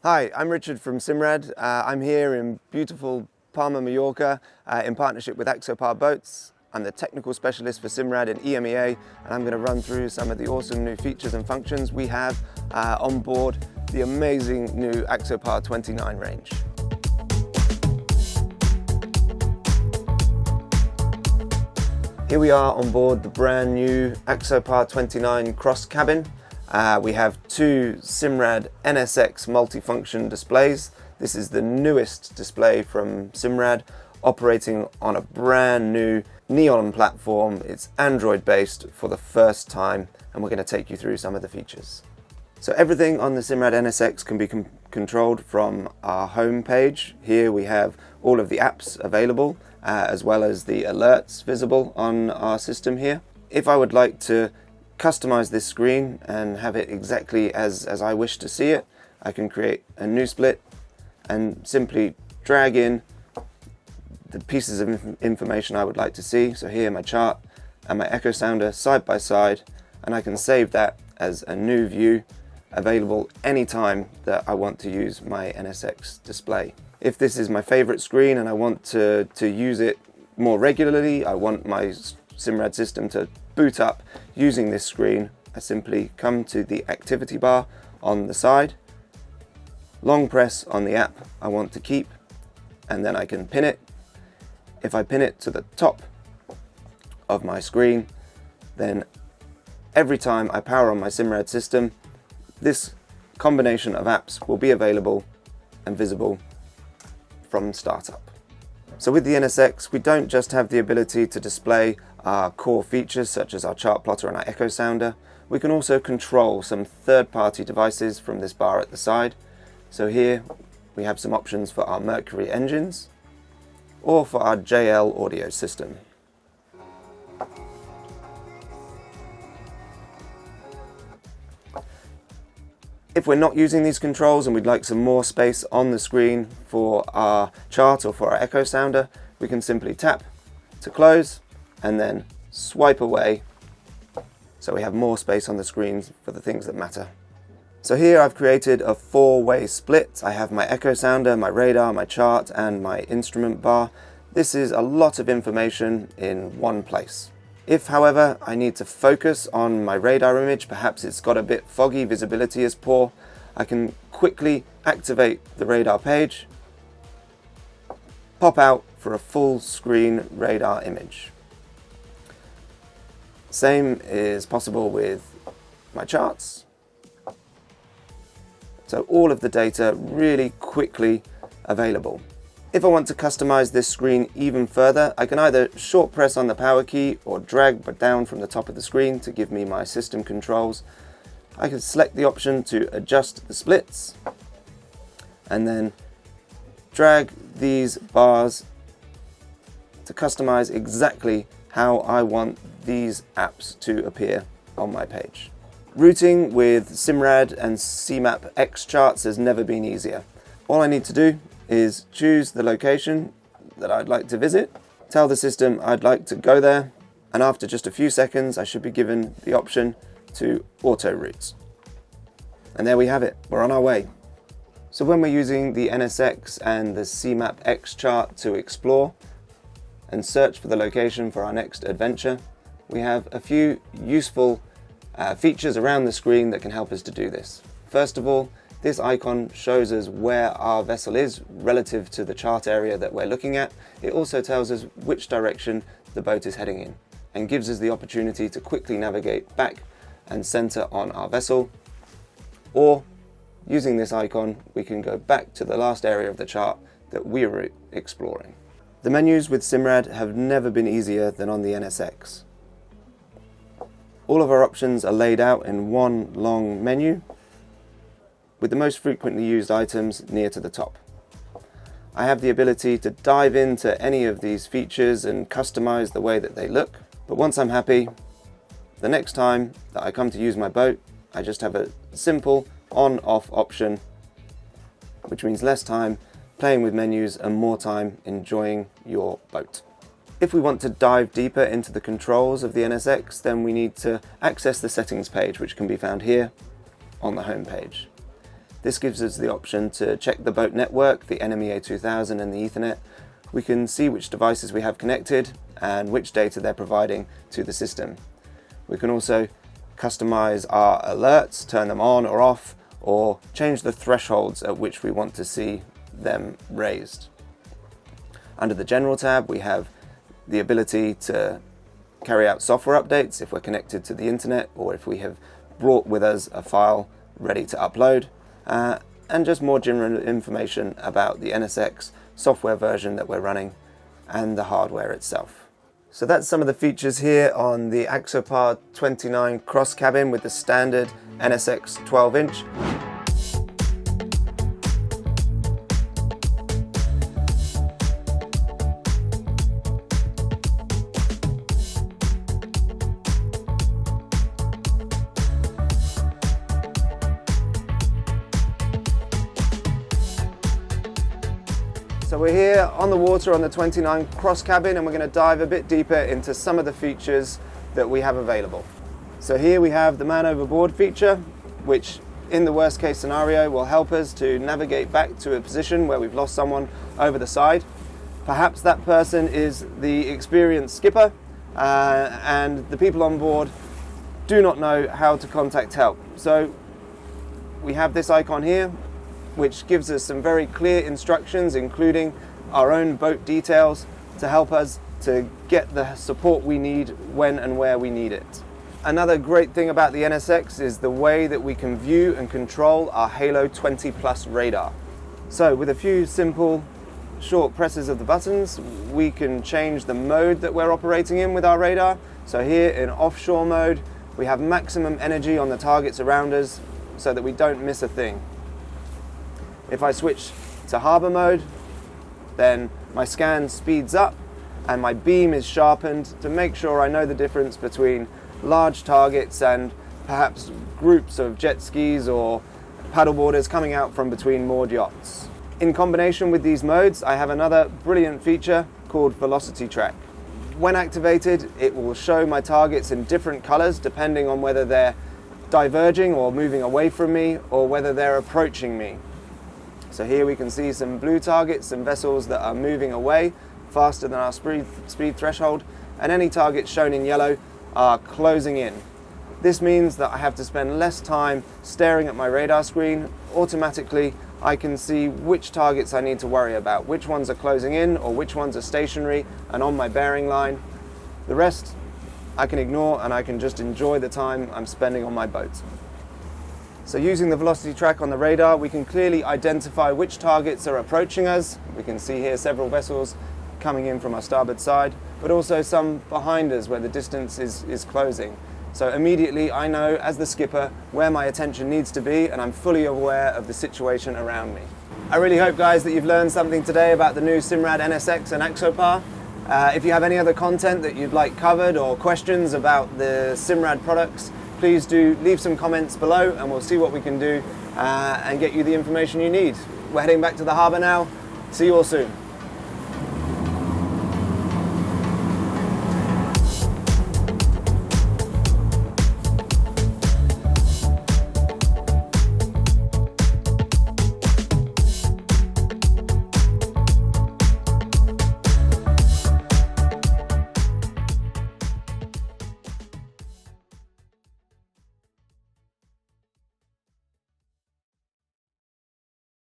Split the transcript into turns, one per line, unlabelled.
Hi, I'm Richard from Simrad. I'm here in beautiful Palma, Mallorca in partnership with Axopar boats. I'm the technical specialist for Simrad in EMEA, and I'm going to run through some of the awesome new features and functions we have on board the amazing new Axopar 29 range. Here we are on board the brand new Axopar 29 cross cabin. We have two Simrad NSX Multifunction displays. This is the newest display from Simrad, operating on a brand new neon platform. It's Android based for the first time, and we're going to take you through some of the features. So everything on the Simrad NSX can be controlled from our home page. Here we have all of the apps available, as well as the alerts visible on our system here. If I would like to customize this screen and have it exactly as I wish to see it, I can create a new split and simply drag in the pieces of information I would like to see. So here my chart and my echo sounder side by side, and I can save that as a new view available anytime that I want to use my NSX display. If this is my favorite screen and I want to use it more regularly, I want my Simrad system to boot up using this screen, I simply come to the activity bar on the side, long press on the app I want to keep, and then I can pin it. If I pin it to the top of my screen, then every time I power on my Simrad system, this combination of apps will be available and visible from startup. So with the NSX, we don't just have the ability to display our core features such as our chart plotter and our echo sounder. We can also control some third-party devices from this bar at the side. So here we have some options for our Mercury engines or for our JL audio system. If we're not using these controls and we'd like some more space on the screen for our chart or for our echo sounder, we can simply tap to close and then swipe away so we have more space on the screen for the things that matter. So here I've created a four-way split. I have my echo sounder, my radar, my chart, and my instrument bar. This is a lot of information in one place. If, however, I need to focus on my radar image, perhaps it's got a bit foggy, visibility is poor, I can quickly activate the radar page, pop out for a full screen radar image. Same is possible with my charts. So all of the data really quickly available. If I want to customize this screen even further, I can either short press on the power key or drag down from the top of the screen to give me my system controls. I can select the option to adjust the splits and then drag these bars to customize exactly how I want these apps to appear on my page. Routing with Simrad and CMAP X charts has never been easier. All I need to do is choose the location that I'd like to visit, tell the system I'd like to go there, and after just a few seconds I should be given the option to auto route. And there we have it, we're on our way. So when we're using the NSX and the CMAP X chart to explore and search for the location for our next adventure, we have a few useful features around the screen that can help us to do this. First of all, this icon shows us where our vessel is relative to the chart area that we're looking at. It also tells us which direction the boat is heading in and gives us the opportunity to quickly navigate back and center on our vessel. Or using this icon, we can go back to the last area of the chart that we were exploring. The menus with Simrad have never been easier than on the NSX. All of our options are laid out in one long menu, with the most frequently used items near to the top. I have the ability to dive into any of these features and customize the way that they look, but once I'm happy, the next time that I come to use my boat, I just have a simple on-off option, which means less time playing with menus and more time enjoying your boat. If we want to dive deeper into the controls of the NSX, then we need to access the settings page, which can be found here on the home page. This gives us the option to check the boat network, the EMEA 2000 and the Ethernet. We can see which devices we have connected and which data they're providing to the system. We can also customize our alerts, turn them on or off, or change the thresholds at which we want to see them raised. Under the General tab, we have the ability to carry out software updates if we're connected to the internet or if we have brought with us a file ready to upload, and just more general information about the NSX software version that we're running and the hardware itself. So that's some of the features here on the Axopar 29 cross cabin with the standard NSX 12-inch. So we're here on the water on the 29 cross cabin, and we're going to dive a bit deeper into some of the features that we have available. So here we have the man overboard feature, which in the worst case scenario will help us to navigate back to a position where we've lost someone over the side. Perhaps that person is the experienced skipper and the people on board do not know how to contact help. So we have this icon here, which gives us some very clear instructions, including our own boat details, to help us to get the support we need when and where we need it. Another great thing about the NSX is the way that we can view and control our Halo 20 Plus radar. So with a few simple short presses of the buttons, we can change the mode that we're operating in with our radar. So here in offshore mode, we have maximum energy on the targets around us so that we don't miss a thing. If I switch to harbour mode, then my scan speeds up and my beam is sharpened to make sure I know the difference between large targets and perhaps groups of jet skis or paddleboarders coming out from between moored yachts. In combination with these modes, I have another brilliant feature called Velocity Track. When activated, it will show my targets in different colours depending on whether they're diverging or moving away from me or whether they're approaching me. So here we can see some blue targets, some vessels that are moving away faster than our speed threshold, and any targets shown in yellow are closing in. This means that I have to spend less time staring at my radar screen. Automatically, I can see which targets I need to worry about, which ones are closing in or which ones are stationary and on my bearing line. The rest I can ignore and I can just enjoy the time I'm spending on my boat. So using the velocity track on the radar, we can clearly identify which targets are approaching us. We can see here several vessels coming in from our starboard side, but also some behind us where the distance is closing. So immediately I know, as the skipper, where my attention needs to be, and I'm fully aware of the situation around me. I really hope, guys, that you've learned something today about the new Simrad NSX and Axopar. If you have any other content that you'd like covered or questions about the Simrad products, please do leave some comments below and we'll see what we can do and get you the information you need. We're heading back to the harbour now. See you all soon.